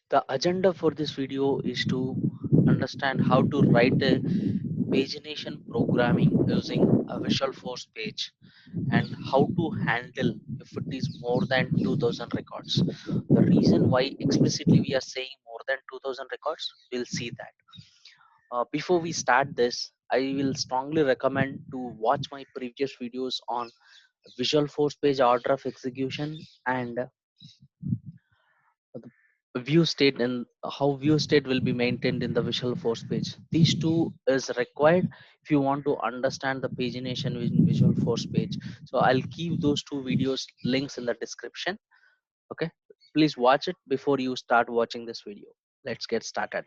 The agenda for this video is to understand how to write a pagination programming using a Visual Force page and how to handle if it is more than 2000 records. The reason why explicitly we are saying more than 2000 records, we'll see that. Before we start this, I will strongly recommend to watch my previous videos on Visual Force page order of execution and the view state and how view state will be maintained in the Visual Force page. These two is required if you want to understand the pagination in Visual Force page. So I'll keep those two videos links in the description. Okay, please watch it before you start watching this video. Let's get started.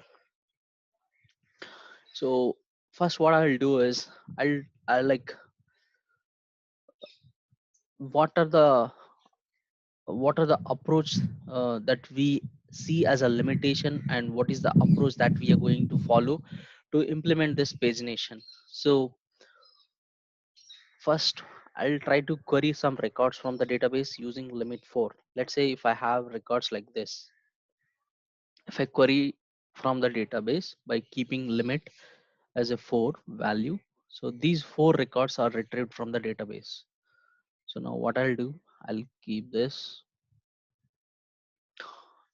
So first what I'll do is I'll like what are the approach that we see as a limitation and what is the approach that we are going to follow to implement this pagination. So first I'll try to query some records from the database using limit 4. Let's say if I have records like this, if I query from the database by keeping limit as a 4 value, so these 4 records are retrieved from the database. So now what I'll do, I'll keep this.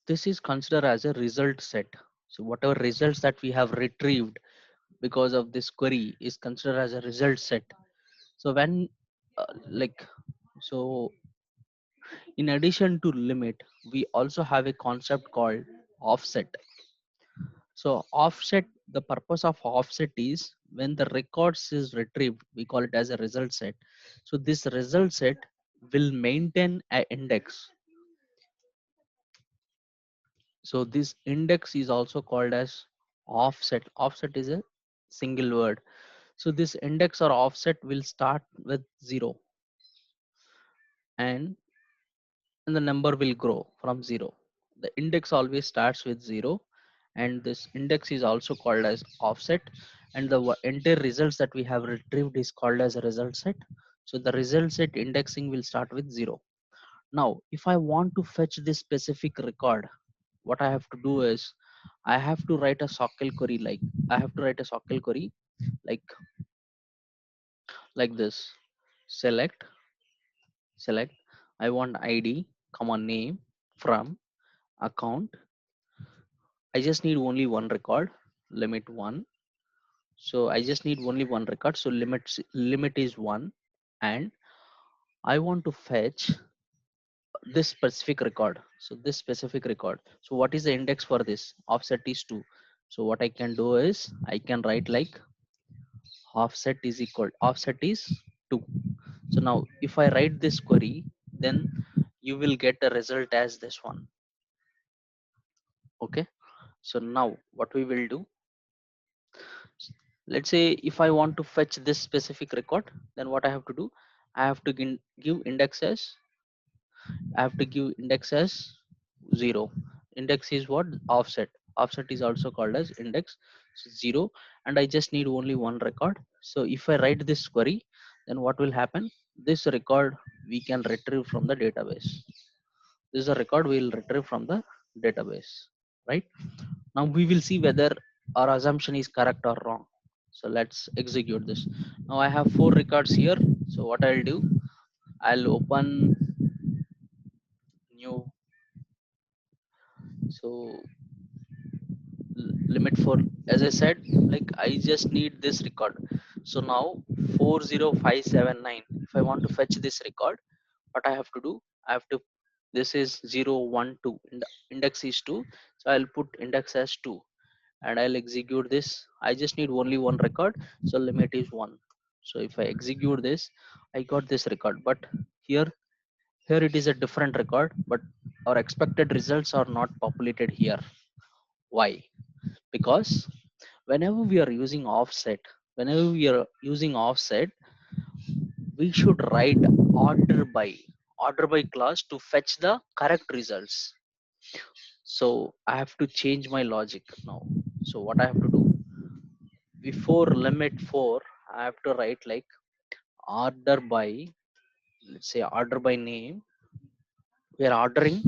This is considered as a result set. So whatever results that we have retrieved because of this query is considered as a result set. So when like so in addition to limit, we also have a concept called offset. So offset, the purpose of offset is when the records is retrieved, we call it as a result set. So this result set will maintain an index. So this index is also called as offset. Offset is a single word. So this index or offset will start with 0 and the number will grow from 0. The index always starts with 0 and this index is also called as offset, and the entire results that we have retrieved is called as a result set. So the result set indexing will start with 0. Now if I want to fetch this specific record, what I have to do is I have to write a SOQL query like this. Select I want ID comma name from account. I just need only one record, limit 1. So I just need only one record, so limit is 1, and I want to fetch this specific record. So this specific record, so what is the index for this? Offset is 2. So what I can do is I can write like offset is 2. So now if I write this query, then you will get a result as this one. Okay, so now what we will do, let's say if I want to fetch this specific record, then what I have to do, I have to give index as, I have to give index as 0. Index is what? Offset is also called as index. So 0, and I just need only one record. So if I write this query, then what will happen, this record we can retrieve from the database. This is a record we will retrieve from the database, right? Now we will see whether our assumption is correct or wrong. So let's execute this. Now I have 4 records here. So what I'll do, I'll open new. So limit for, as I said, like I just need this record. So now 40579, if I want to fetch this record, what I have to do, I have to, this is 012, index is 2, so I'll put index as 2 and I'll execute this. I just need only one record, so limit is 1. So if I execute this, I got this record, but here it is a different record, but our expected results are not populated here. Why? Because whenever we are using offset, we should write order by clause to fetch the correct results. So I have to change my logic now. So what I have to do, before limit 4, I have to write like order by, let's say order by name. We are ordering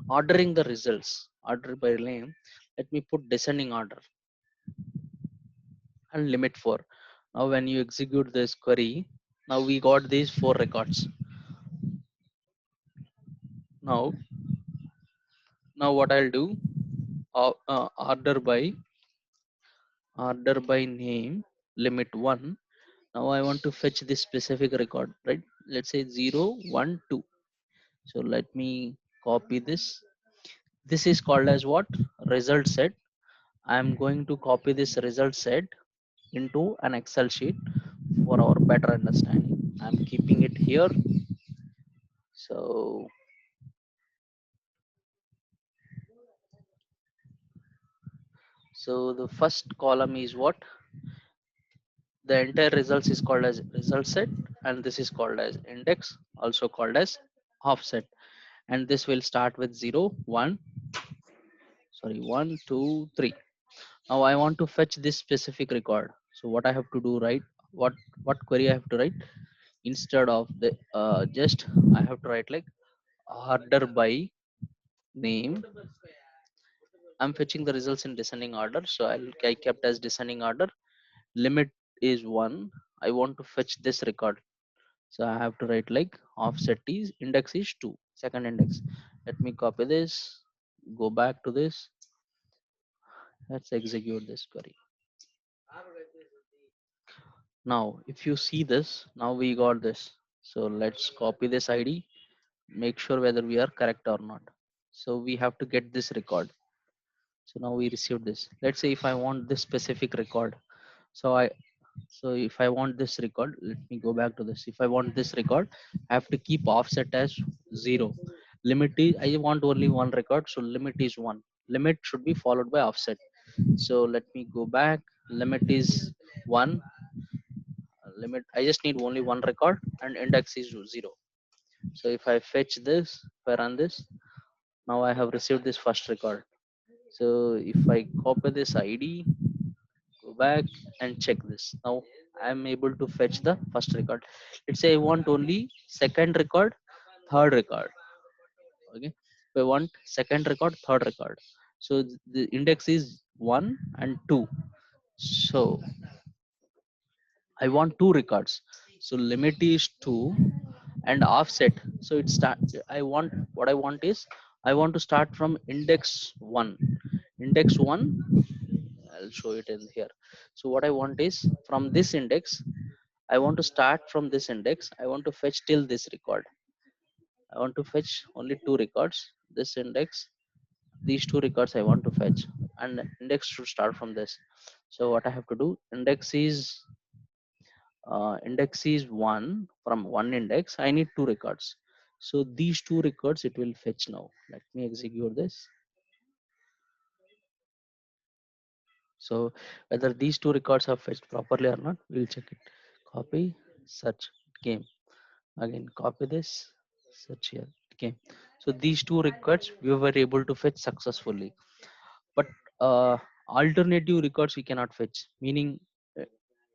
ordering the results, order by name. Let me put descending order and limit 4. Now when you execute this query, now we got these 4 records. Now what I'll do, order by name limit 1. Now I want to fetch this specific record, right? Let's say 0 1 2. So let me copy this. This is called as what? Result set. I'm going to copy this result set into an Excel sheet for our better understanding. I'm keeping it here. So the first column is what? The entire results is called as result set, and this is called as index, also called as offset. And this will start with 0 1, sorry, 1 2 3. Now I want to fetch this specific record. So what I have to do, right? What query I have to write? Instead of the just I have to write like order by name. I'm fetching the results in descending order, so I kept as descending order. Limit is 1. I want to fetch this record, so I have to write like offset is index is 2, second index. Let me copy this, go back to this. Let's execute this query. Now if you see this, now we got this. So let's copy this ID, make sure whether we are correct or not. So we have to get this record. So now we received this. Let's say if I want this specific record, so if I want this record, let me go back to this. If I want this record, I have to keep offset as 0. Limit is, I want only one record, so limit is 1. Limit should be followed by offset. So let me go back. Limit is 1. Limit, I just need only one record, and index is 0. So if I fetch this, if I run this, now I have received this first record. So if I copy this ID, go back and check this, now I'm able to fetch the first record. Let's say I want only second record, third record. Okay, if I want second record, third record, so the index is 1 and 2. So I want two records, so limit is 2 and offset. So it start, I want, what I want is, I want to start from index 1. Index 1, I'll show it in here. So what I want is, from this index, I want to start from this index, I want to fetch till this record. I want to fetch only two records, this index, these two records I want to fetch, and index should start from this. So what I have to do, index is 1. From one index I need two records, so these two records it will fetch. Now let me execute this. So whether these two records are fetched properly or not, we'll check it. Copy, search, game. Again copy this, search here, okay. So these two records we were able to fetch successfully, but alternative records we cannot fetch, meaning uh,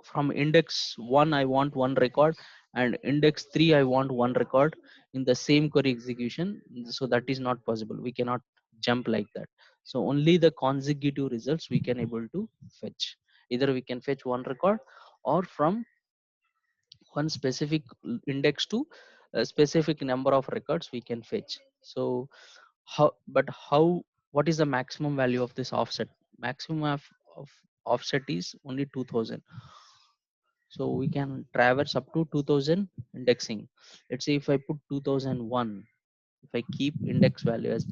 from index 1 I want one record, and index 3 I want one record in the same query execution. So that is not possible, we cannot jump like that. So only the consecutive results we can able to fetch. Either we can fetch one record, or from one specific index to a specific number of records we can fetch. So how, what is the maximum value of this offset? Maximum of offset is only 2000. So we can traverse up to 2000 indexing. Let's say if I put 2001, if I keep index value as,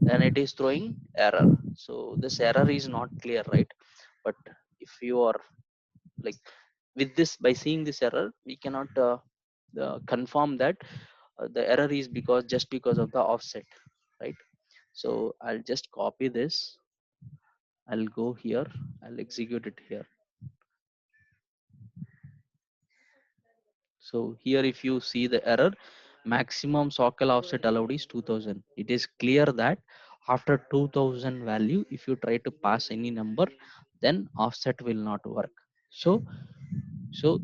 then it is throwing error. So this error is not clear, right? But if you are like, with this, by seeing this error we cannot confirm that the error is because, just because of the offset, right? So I'll just copy this, I'll go here, I'll execute it here. So here if you see the error, maximum socket offset allowed is 2000. It is clear that after 2000 value, if you try to pass any number, then offset will not work. So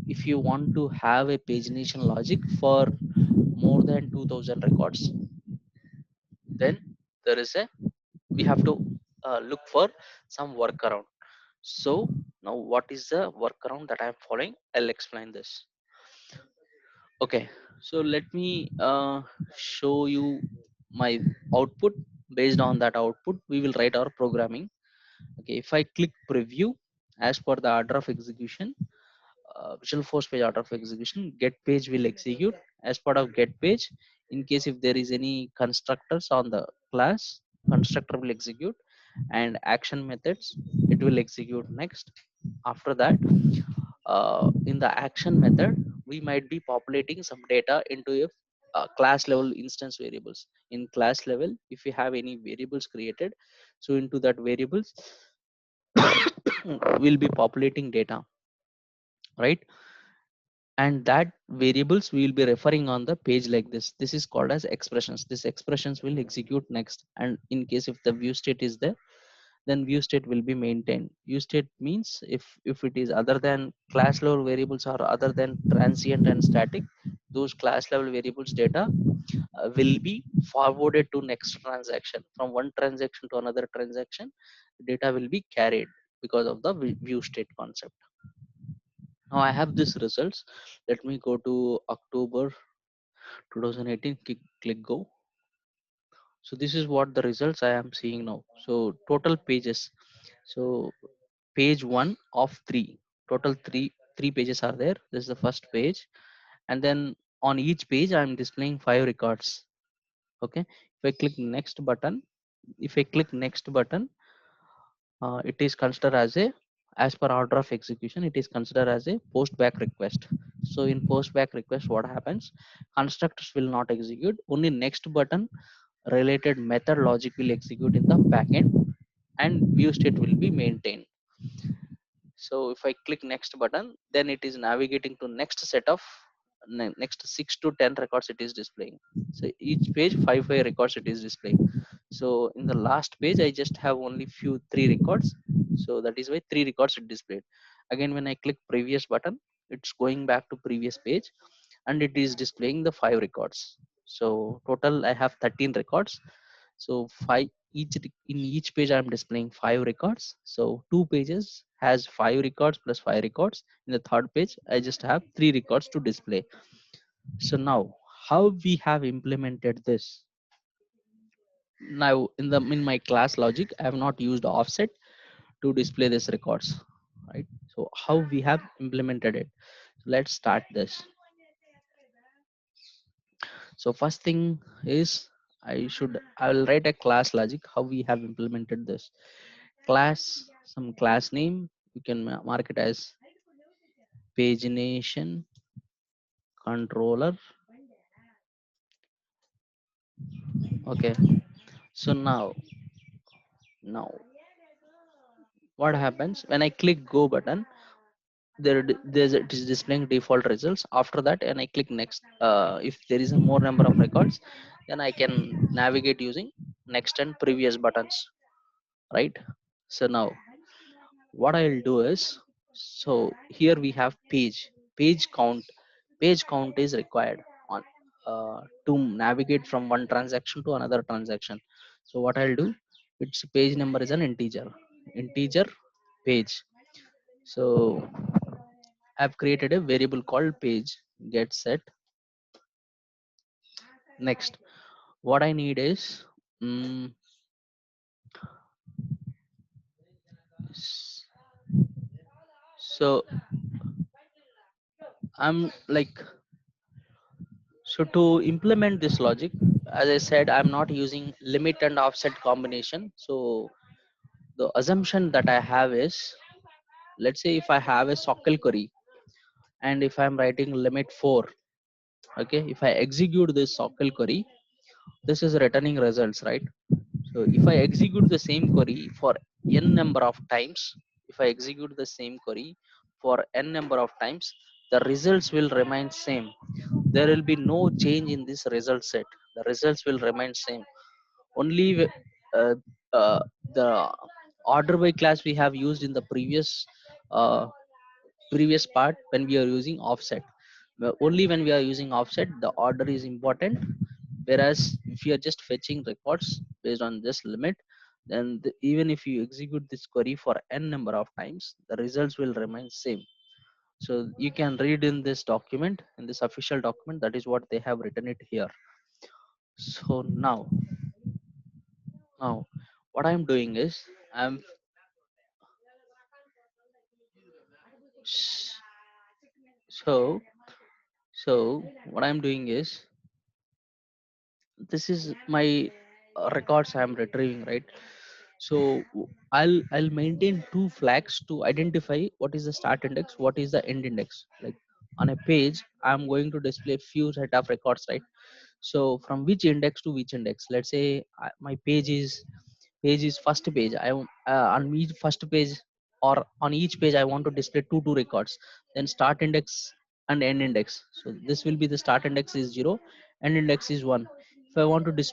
if you want to have a pagination logic for more than 2000 records, then there is a, we have to look for some workaround. So now what is the workaround that I'm following? I'll explain this. Okay, so let me show you my output. Based on that output we will write our programming. Okay, if I click preview, as per the order of execution, visual force page order of execution, get page will execute. As part of get page, in case if there is any constructors on the class, constructor will execute, and action methods, it will execute next. After that, in the action method we might be populating some data into a class level instance variables. In class level, if you have any variables created, so into that variables will be populating data, right? And that variables we will be referring on the page like this is called as expressions. This expressions will execute next, and in case if the view state is there, then view state will be maintained. View state means if it is other than class level variables or other than transient and static, those class level variables data will be forwarded to next transaction. From one transaction to another transaction, data will be carried because of the view state concept. Now I have this results. Let me go to October 2018, click go. So this is what the results I am seeing now. So total pages, so page one of three, total three pages are there. This is the first page, and then on each page I'm displaying 5 records. Okay, if I click next button, if I click next button, it is considered as a, as per order of execution, it is considered as a post back request. So in post back request what happens, constructors will not execute, only next button related method logic will execute in the backend, and view state will be maintained. So if I click next button, then it is navigating to next set of next 6 to 10 records it is displaying. So each page 5 records it is displaying. So in the last page I just have only few 3 records, so that is why 3 records it displayed. Again when I click previous button, it's going back to previous page, and it is displaying the 5 records. So total I have 13 records. So five, in each page I'm displaying 5 records. So 2 pages has 5 records plus 5 records. In the third page I just have 3 records to display. So now how we have implemented this? Now in my class logic I have not used offset to display this records, right? So how we have implemented it? Let's start this. So first thing is, I will write a class logic how we have implemented this. Class, some class name, you can mark it as pagination controller. Okay, so now what happens when I click go button, there's it is displaying default results. After that, and I click next, if there is a more number of records, then I can navigate using next and previous buttons, right? So now what I'll do is, so here we have page count. Page count is required on to navigate from one transaction to another transaction. So what I'll do, its page number is an integer page. So I've created a variable called page get set. Next, what I need is, mm, s- so I'm like, so to implement this logic, as I said, I'm not using limit and offset combination. So the assumption that I have is, let's say if I have a sockle query, and if I'm writing limit 4, okay, if I execute this sockle query, this is returning results, right? So if I execute the same query for n number of times, if I execute the same query for n number of times, the results will remain same. There will be no change in this result set. The results will remain same. Only uh, uh, the order by class we have used in the uh, previous part when we are using offset. Only when we are using offset the order is important. Whereas if you are just fetching records based on this limit, then even if you execute this query for n number of times, the results will remain same. So you can read in this document, in this official document, that is what they have written it here. So now what I'm doing is I'm so so what I'm doing is, this is my records I'm retrieving, right? So I'll maintain two flags to identify what is the start index, what is the end index. Like on a page I'm going to display few set of records, right? So from which index to which index, let's say my page is first page, on each first page or on each page I want to display two records, then start index and end index. So this will be the start index is 0, end index is 1. If I want to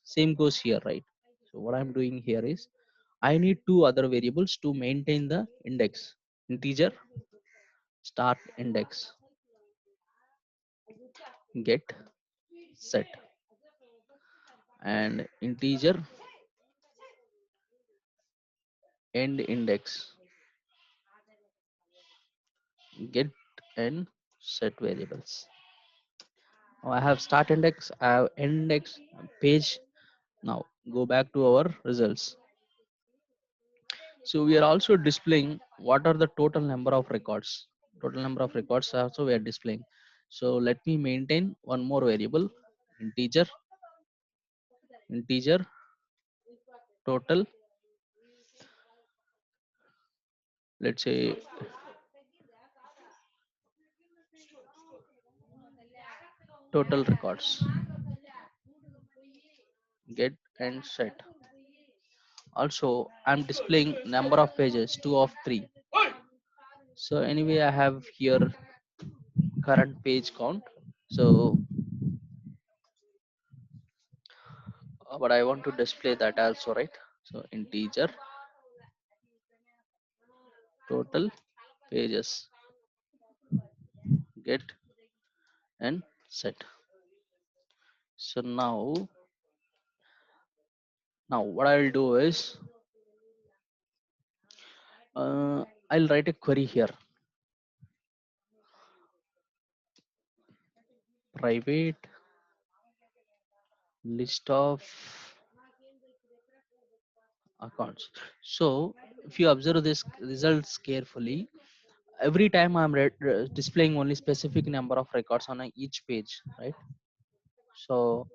same goes here, right? So what I'm doing here is I need two other variables to maintain the index: integer start index, get set, and integer end index, get and set variables. Now I have start index, I have end index, page. Now go back to our results. So we are also displaying what are the total number of records. Total number of records also we are displaying. So let me maintain one more variable, integer, integer total, let's say total records, get and set. Also I'm displaying number of pages, 2 of 3. So anyway I have here current page count. So but I want to display that also, right? So integer total pages, get and set. So now what I'll do is, I'll write a query here: private list of accounts. So if you observe this results carefully, every time I'm displaying only specific number of records on each page, right? So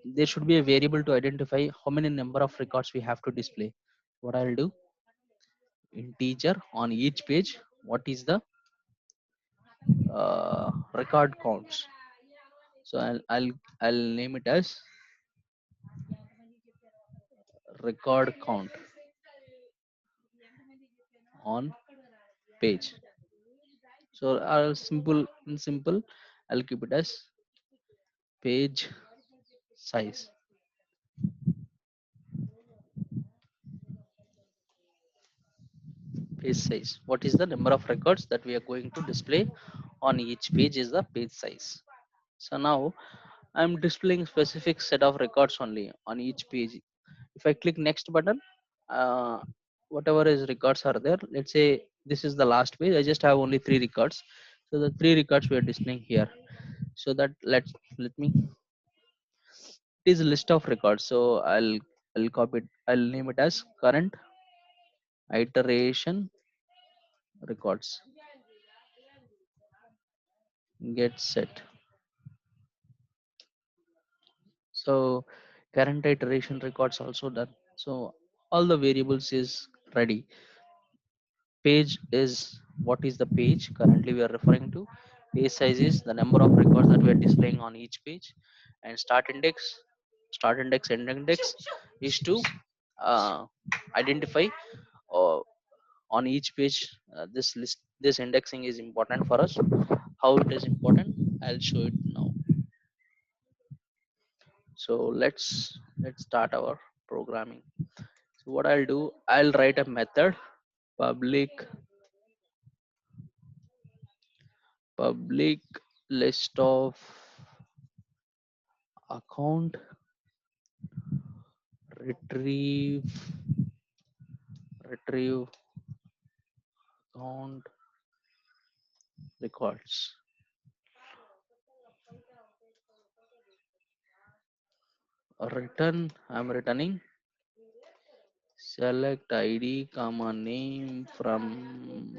there should be a variable to identify how many number of records we have to display. What I'll do, integer on each page, what is the record counts. So I'll name it as record count on page. So I'll simple I'll keep it as page size. Page size, what is the number of records that we are going to display on each page is the page size. So now I'm displaying specific set of records only on each page. If I click next button, uh, whatever is records are there, let's say this is the last page, I just have only 3 records. So the 3 records we are displaying here. So that let me, it is a list of records. So I'll copy it, I'll name it as current iteration records, get set. So current iteration records also done. So all the variables is ready. Page is what is the page currently we are referring to. Page size is the number of records that we are displaying on each page. And start index end index is to uh, identify uh, on each page, this list, this indexing is important for us. How it is important, I'll show it now. So let's start our programming. So what I'll do, I'll write a method, public list of account retrieve retrieve account records. Return, I'm returning select id comma name from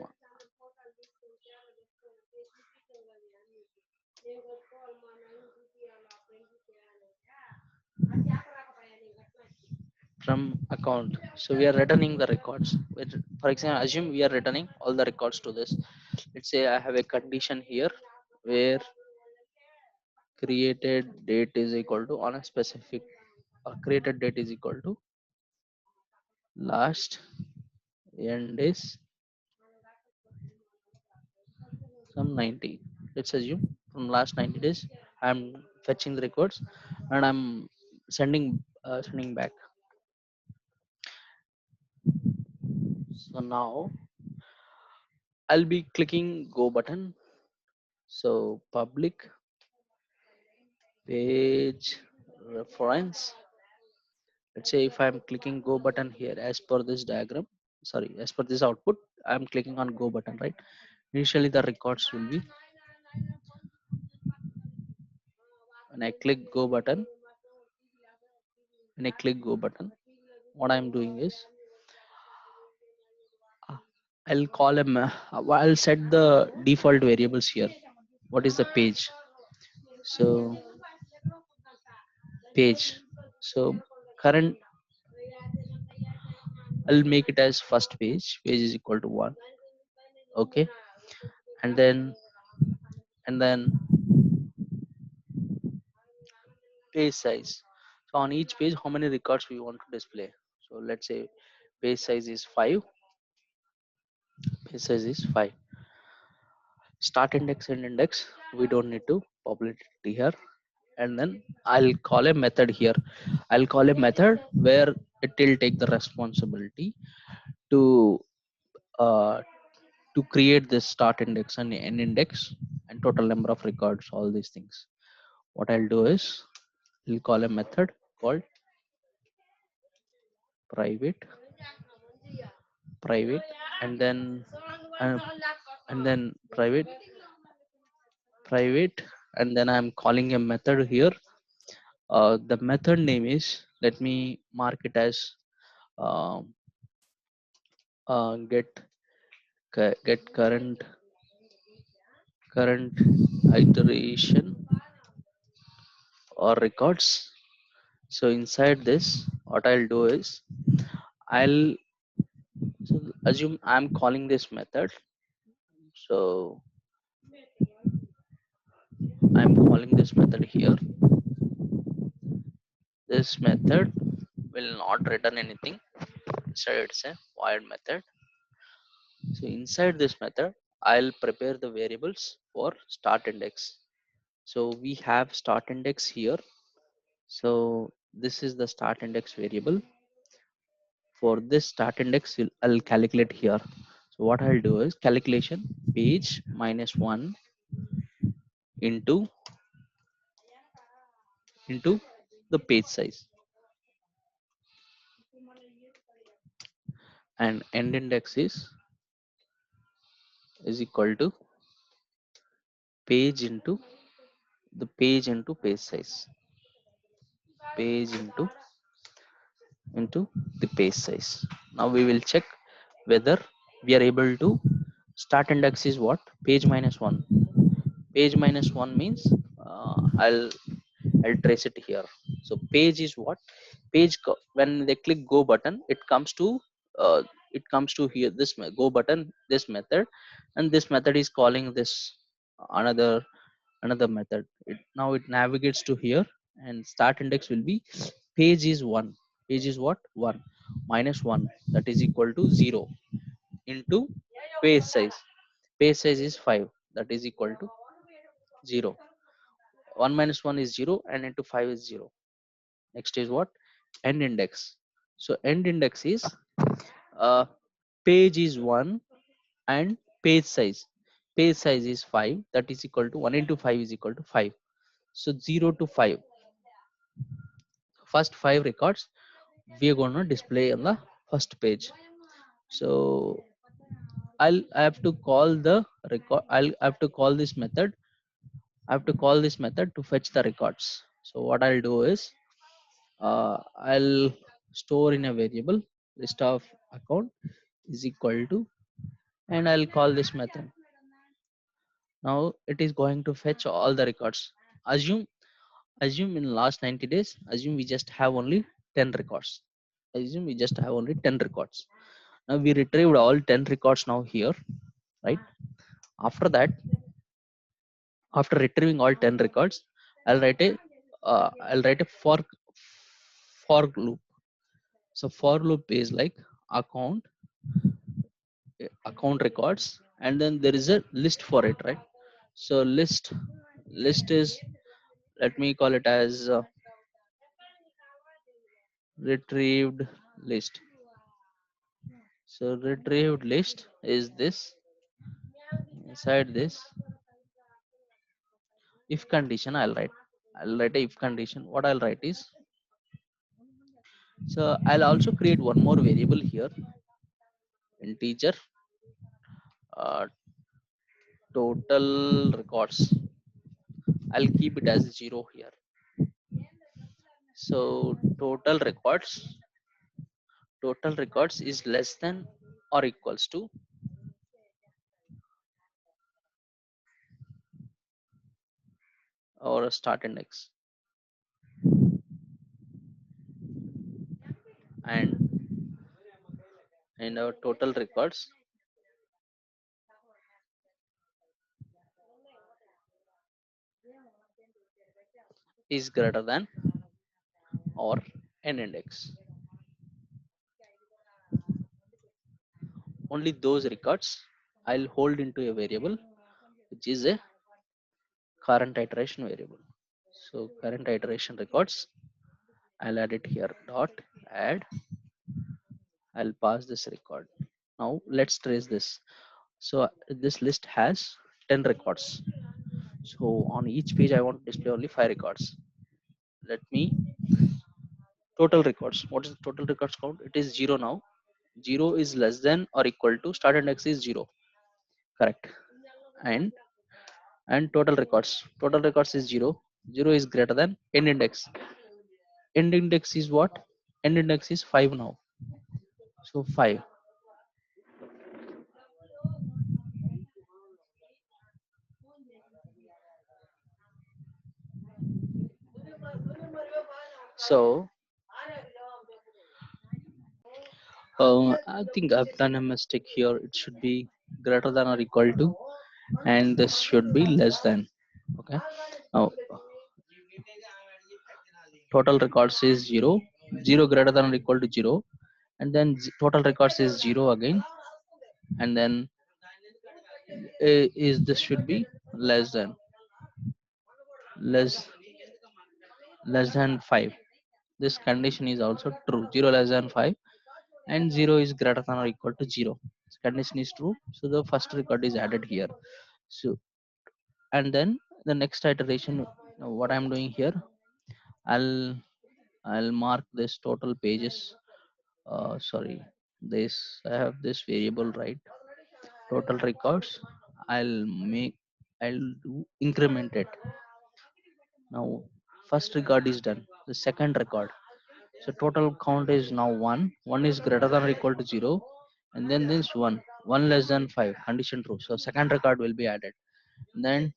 account. So we are returning the records. For example, assume we are returning all the records to this. Let's say I have a condition here where created date is equal to on a specific created date is equal to last end is some 90. Let's assume from last 90 days I'm fetching the records and I'm sending back. So now I'll be clicking go button. So public page reference. Let's say if I'm clicking go button here as per this diagram, sorry, as per this output, I'm clicking on go button, right? Initially the records will be when I click go button, when I click go button, what I'm doing is uh, I'll set the default variables here. What is the page? So page. So current I'll make it as first page. Page is equal to 1. Okay. And then page size. So on each page, how many records we want to display? So let's say page size is 5. Page size is 5. Start index and index. We don't need to populate it here. And then I'll call a method here. I'll call a method where it will take the responsibility to uh, to create this start index and end index and total number of records, all these things. What I'll do is I'll call a method called private private and then uh, and then private and then I'm calling a method here. The method name is, let me mark it as um, get current iteration or records. So inside this what I'll do is I'll so assume I'm calling this method. So I'm calling this method here. This method will not return anything. Instead it's a void method. So inside this method I'll prepare the variables for start index. So we have start index here. So this is the start index variable. For this start index I'll calculate here. So what I'll do is calculation page minus 1 into the page size, and end index is equal to page into page size, page into the page size. Now we will check whether we are able to start index is what, page minus 1. Page minus 1 means I'll trace it here. So page is what, when they click go button uh, it comes to here this go button, this method, and this method is calling this another method. Now it navigates to here, and start index will be page is 1. Page is what, 1 minus 1, that is equal to 0 into page size. Page size is 5, that is equal to 0. 1 minus 1 is 0 and into 5 is 0. Next is what, end index. So end index is uh, page is 1 and page size is 5, that is equal to 1 into 5 is equal to 5. So 0 to 5, first 5 records we are going to display on the first page. So I have to call the record. I have to call this method. I have to call this method to fetch the records. So what I'll do is I'll store in a variable list of account is equal to, and I'll call this method. Now it is going to fetch all the records. Assume in last 90 days, assume we just have only 10 records. Assume we just have only 10 records. Now we retrieved all 10 records now here, right? After that, after retrieving all 10 records, I'll write a for loop. So for loop is like account account records, and then there is a list for it, right? So list is, let me call it as retrieved list. So retrieved list is this. Inside this if condition, I'll write a if condition. What I'll write is, so I'll also create one more variable here, integer, uh, total records. I'll keep it as 0 here. So total records is less than or equals to or start index, and our total records is greater than or n index. Only those records I'll hold into a variable which is a current iteration variable. So current iteration records, I'll add it here, dot add. I'll pass this record. Now let's trace this. So this list has 10 records. So on each page I want to display only 5 records. Let me total records. What is the total records count? It is 0 now. 0 is less than or equal to start index is 0. Correct. And total records. Total records is 0. 0 is greater than end index. End index is what? End index is 5 now. So 5. So I think I've done a mistake here. It should be greater than or equal to, and this should be less than. Okay. Now total records is 0. 0 greater than or equal to 0, and then total records is 0 again, and then is this should be less than less less than 5. This condition is also true. 0 less than 5 and 0 is greater than or equal to 0. This condition is true. So the first record is added here. So and then the next iteration, what I'm doing here, I'll I'll mark this total pages. Sorry, this I have this variable, right? Total records. I'll make I'll do increment it. Now first record is done. The second record. So total count is now 1. 1 is greater than or equal to 0. And then this 1. 1 less than 5. Condition true. So second record will be added. Then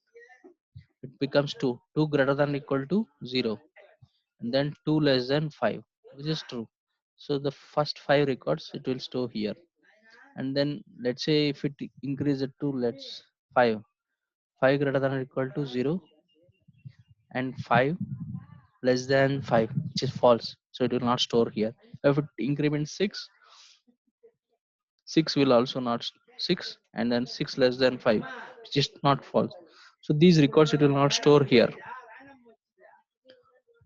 it becomes 2. 2 greater than or equal to 0. And then 2 less than 5. Which is true. So the first 5 records it will store here. And then let's say if it increases to let's 5. 5 greater than or equal to 0. And 5 less than 5, which is false. So it will not store here. If it increments 6, 6 will also not 6, and then 6 less than 5, which is not false. So these records it will not store here.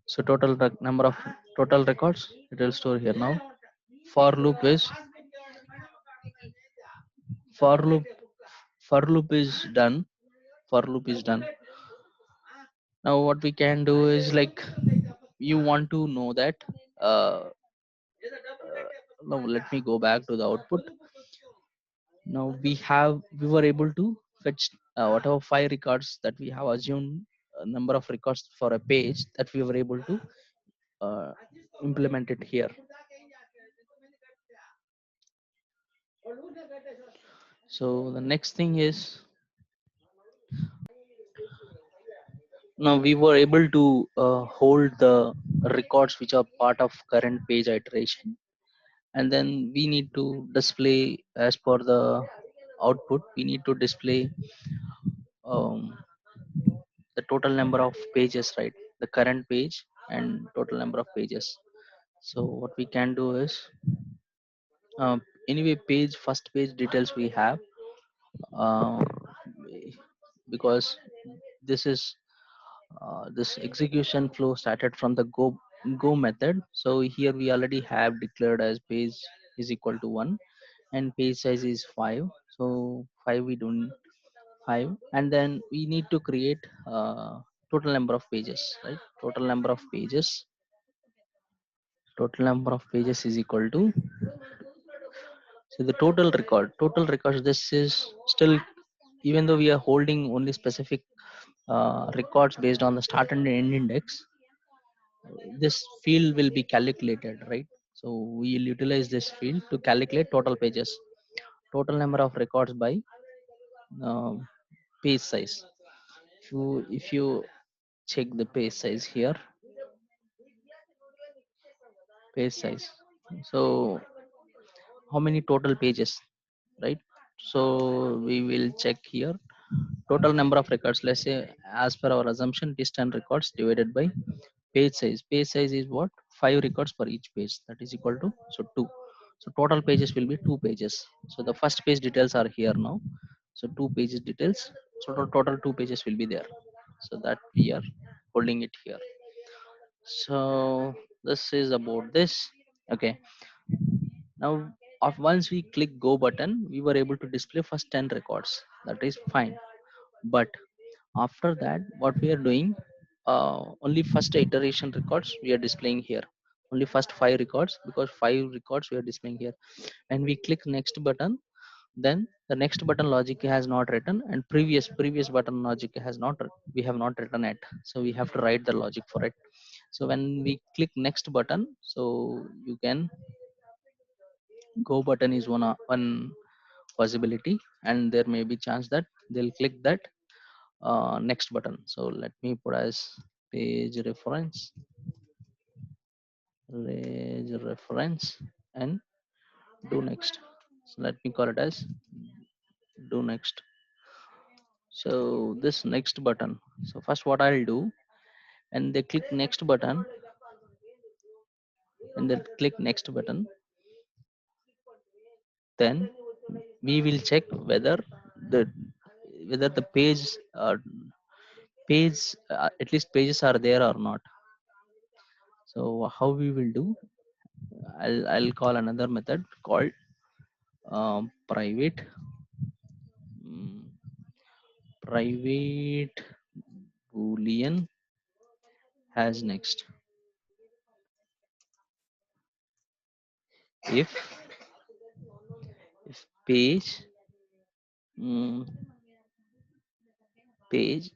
So total number of total records it will store here. Now for loop is for loop for loop is done. For loop is done. Now what we can do is like you want to know that uh, now let me go back to the output. Now we were able to fetch whatever 5 records that we have assumed a number of records for a page that we were able to uh, implement it here. So the next thing is, now we were able to hold the records which are part of current page iteration, and then we need to display as per the output. We need to display um, the total number of pages, right? The current page and total number of pages. So what we can do is, anyway, page first page details we have, uh, because this is this execution flow started from the go method. So here we already have declared as page is equal to 1 and page size is 5. So 5 we don't 5, and then we need to create total number of pages, right? Total number of pages is equal to, so the total records, this is still, even though we are holding only specific records based on the start and end index, this field will be calculated, right? So we'll utilize this field to calculate total pages, total number of records by um page size. If you check the page size here, page size, so how many total pages, right? So we will check here total number of records. Let's say, as per our assumption, it is 10 records divided by page size. Page size is what? 5 records for each page, that is equal to, so 2. So total pages will be 2 pages. So the first page details are here now, so 2 pages details, so total 2 pages will be there. So that we are holding it here. So this is about this. Okay, now once we click go button, we were able to display first 10 records, that is fine. But after that, what we are doing, only first iteration records we are displaying here, only first 5 records, because 5 records we are displaying here. And we click next button, then the next button logic has not written, and previous button logic has not we have not written it, so we have to write the logic for it. So when we click next button, so you can, go button is one possibility, and there may be chance that they'll click that next button. So let me put as page reference and do next. So let me call it as do next. So this next button, so first what I'll do, and they click next button, and they click next button, then we will check the whether the page at least pages are there or not. So how we will do, I'll call another method called private, mm, private boolean has next. If if mm, page,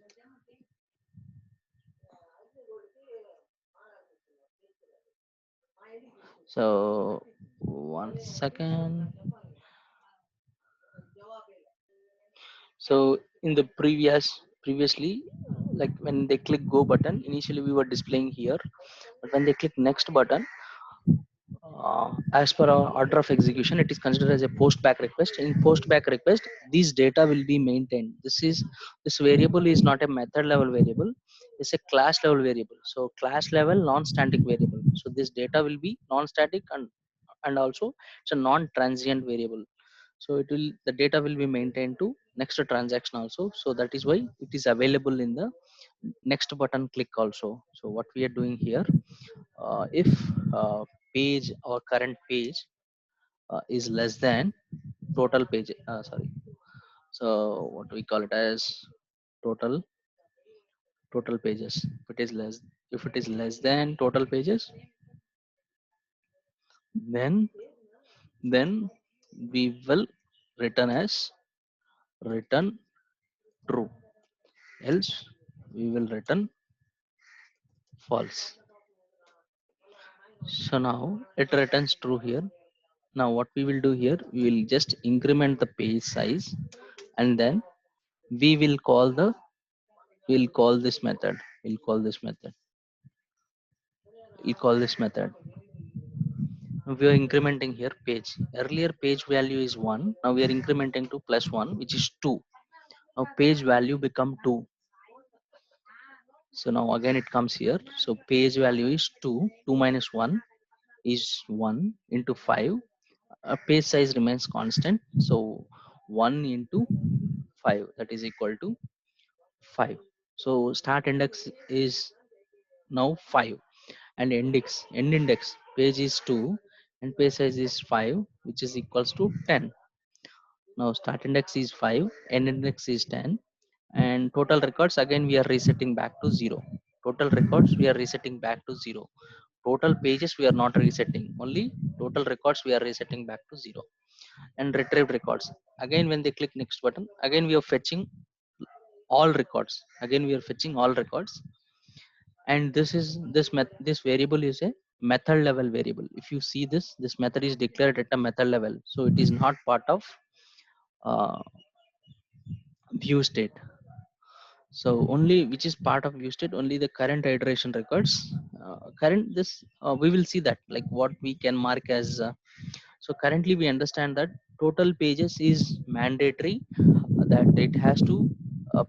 so 1 second. So in the previously, like when they click go button, initially we were displaying here, but when they click next button, as per our order of execution, it is considered as a post back request. In post back request, these data will be maintained. This variable is not a method level variable, it's a class level variable. So class level non-static variable, so this data will be non-static, and also it's a non-transient variable. So it will, the data will be maintained to next transaction also. So that is why it is available in the next button click also. So what we are doing here, if page or current page is less than total page, sorry, so what we call it as total pages, if it is less, If it is less than total pages, then then we will return as return true, else we will return false. So now it returns true here. Now what we will do here, we will just increment the page size, and then we will call the we'll call this method we'll call this method we'll call this method. We are incrementing here page. Earlier page value is 1, now we are incrementing to plus 1, which is 2. Now page value become 2. So now again it comes here. So page value is 2. 2 minus 1 is 1 into 5. Page size remains constant. So 1 into 5, that is equal to 5. So start index is now 5, and end index page is 2, and page size is 5, which is equals to 10. Now start index is 5, end index is 10, and total records again we are resetting back to 0. Total records we are resetting back to 0. Total pages we are not resetting, only total records we are resetting back to 0. And retrieved records, again when they click next button, again we are fetching all records, again we are fetching all records. And this variable is a method level variable. If you see this method is declared at a method level, so it is not part of uh, view state. So only which is part of view state, only the current iteration records, current this we will see that like what we can mark as so currently we understand that total pages is mandatory, that it has to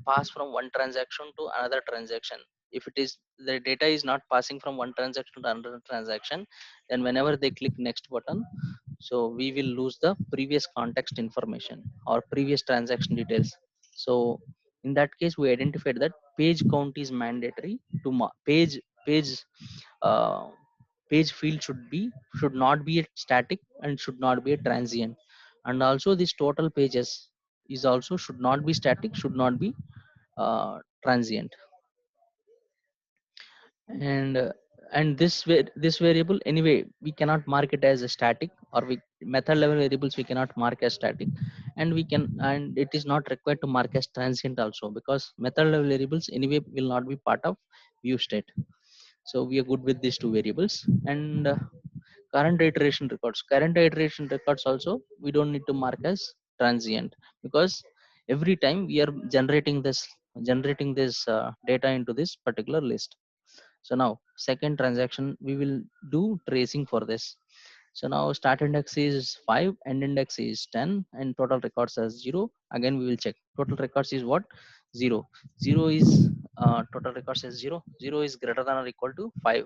pass from one transaction to another transaction. If it is the data is not passing from one transaction to another transaction, then whenever they click next button, so we will lose the previous context information or previous transaction details. So in that case we identified that page count is mandatory to page uh, page field should not be a static and should not be a transient. And also this total pages is also should not be static, should not be transient. and uh, and this variable anyway we cannot mark it as a static, or we method level variables we cannot mark as static, and it is not required to mark as transient also, because method level variables anyway will not be part of view state. So we are good with these two variables. And current iteration records also we don't need to mark as transient, because every time we are generating this data into this particular list. So now second transaction we will do tracing for this. So now start index is 5, end index is 10, and total records as 0. Again we will check total records is what, 0. 0 is total records is 0. 0 is greater than or equal to 5,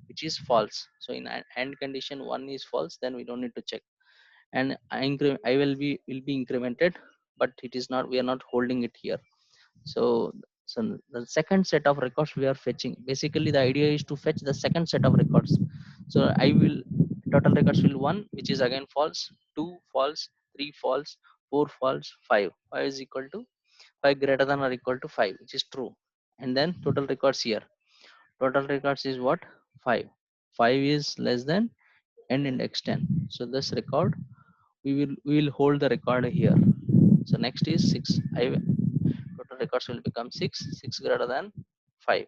which is false. So in an end condition 1 is false, then we don't need to check. And I will be incremented, but it is not, we are not holding it here. So the second set of records we are fetching, basically the idea is to fetch the second set of records. So I will total records will 1, which is again false, 2 false, 3 false, 4 false, 5 is equal to 5 greater than or equal to 5, which is true. And then total records here, total records is what, 5. 5 is less than end index 10. So this record we will hold the record here. So next is 6. Total records will become 6. 6 greater than 5,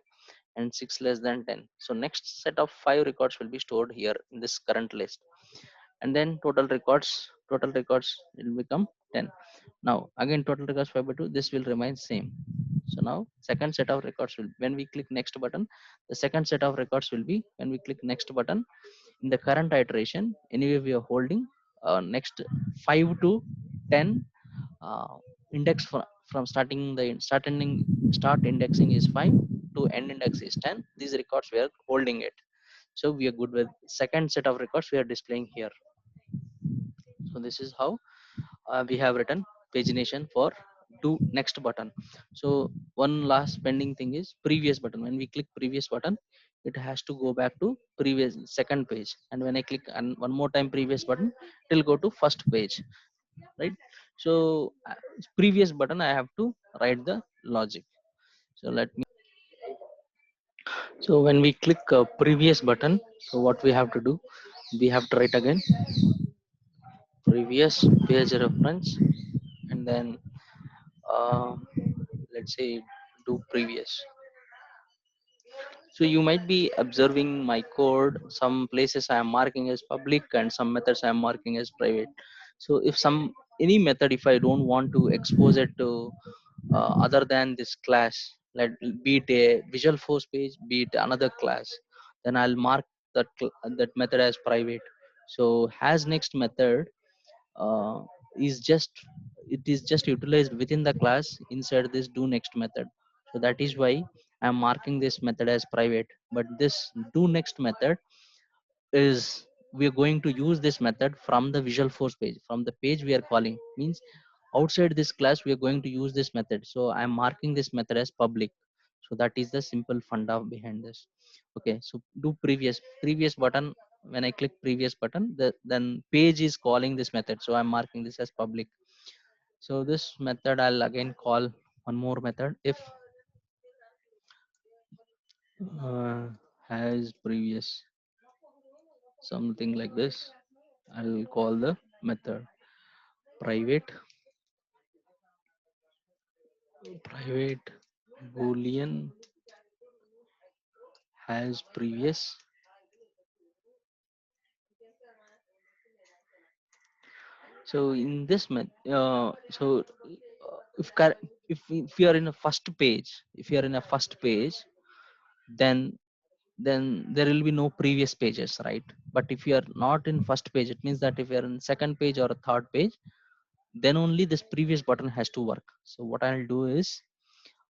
and 6 less than 10. So next set of 5 records will be stored here in this current list. And then total records will become 10. Now again total records 5 by 2, this will remain same. So now second set of records will, when we click next button, the second set of records will be when we click next button in the current iteration. Anyway we are holding next 5 to 10 uh, index from start indexing is 5 to end index is 10. These records we are holding it. So we are good with second set of records we are displaying here. So this is how we have written pagination for do next button. So one last pending thing is previous button. When we click previous button, it has to go back to previous second page, and when I click one more time previous button, it will go to first page, right? So previous button I have to write the logic. So let me So when we click previous button, so what we have to do, we have to write again previous page reference, and then uh, let's say do previous. So you might be observing my code. Some places I am marking as public and some methods I am marking as private. So if some any method, if I don't want to expose it to other than this class, like be it a visual force page, be it another class, then I'll mark that method as private. So has next method uh, is just, it is just utilized within the class inside this do next method. So that is why I'm marking this method as private. But this do next method is, we are going to use this method from the visual force page, from the page we are calling, means outside this class we are going to use this method. So I'm marking this method as public. So that is the simple funda behind this. Okay, so do previous button. When I click previous button, then page is calling this method, so I'm marking this as public. So this method I'll again call one more method, if uh, has previous, something like this. I'll call the method private, private boolean has previous. So in this if you are in a first page, if you are in a first page, then there will be no previous pages, right? But if you are not in first page, it means that if you are in second page or a third page, then only this previous button has to work. So what I'll do is,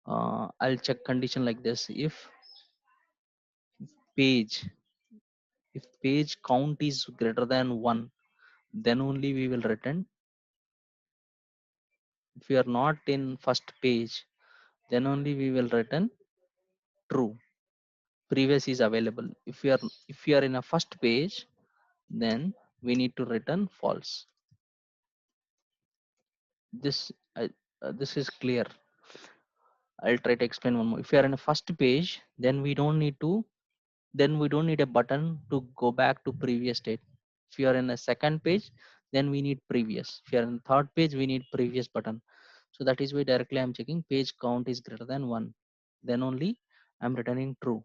I'll check condition like this. Page if page count is greater than 1, then only we will return. If we are not in first page, then only we will return true. Previous is available. If we are in a first page, then we need to return false. This is clear. I'll try to explain one more. If you are in a first page, then we don't need a button to go back to previous state. If you are in a second page, then we need previous. If you are in third page, we need previous button. So that is why directly I'm checking page count is greater than 1, then only I'm returning true.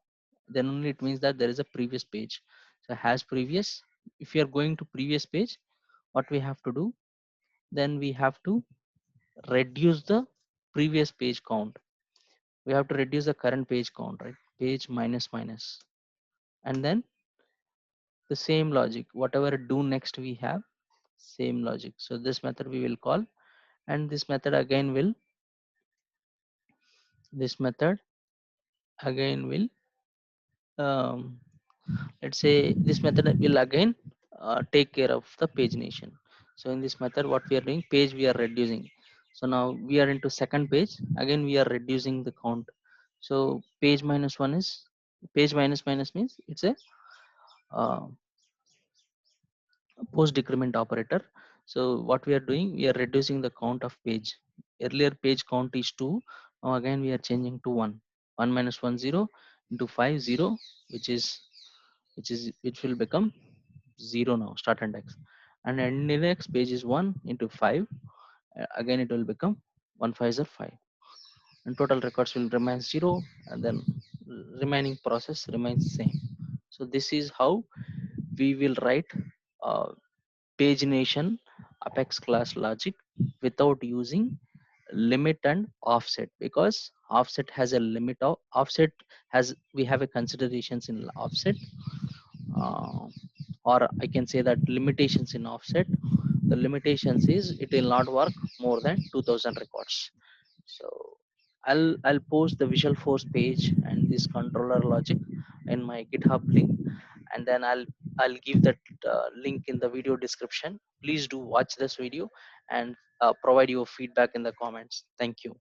Then only it means that there is a previous page. So has previous. If you are going to previous page, what we have to do, then we have to reduce the previous page count. We have to reduce the current page count, right? Page minus minus, and then the same logic, whatever do next we have, same logic. So this method we will call, and this method again will um, let's say this method will again take care of the pagination. So in this method what we are doing, page we are reducing. So now we are into second page, again we are reducing the count. So page minus 1 is, page minus minus means it's a uh, post decrement operator. So what we are doing, we are reducing the count of page. Earlier page count is 2, now again we are changing to 1. 1 minus 1 0 into 5 0, which will become 0 now, start index. And end index page is 1 into 5. Again it will become 1 5 are 5, and total records will remain 0, and then remaining process remains same. So this is how we will write uh, pagination apex class logic without using limit and offset, because offset has a limit of offset, has we have a considerations in offset, uh, or I can say that limitations in offset. The limitations is it will not work more than 2000 records. So I'll post the visual force page and this controller logic in my GitHub link, and then I'll give that link in the video description. Please do watch this video and provide your feedback in the comments. Thank you.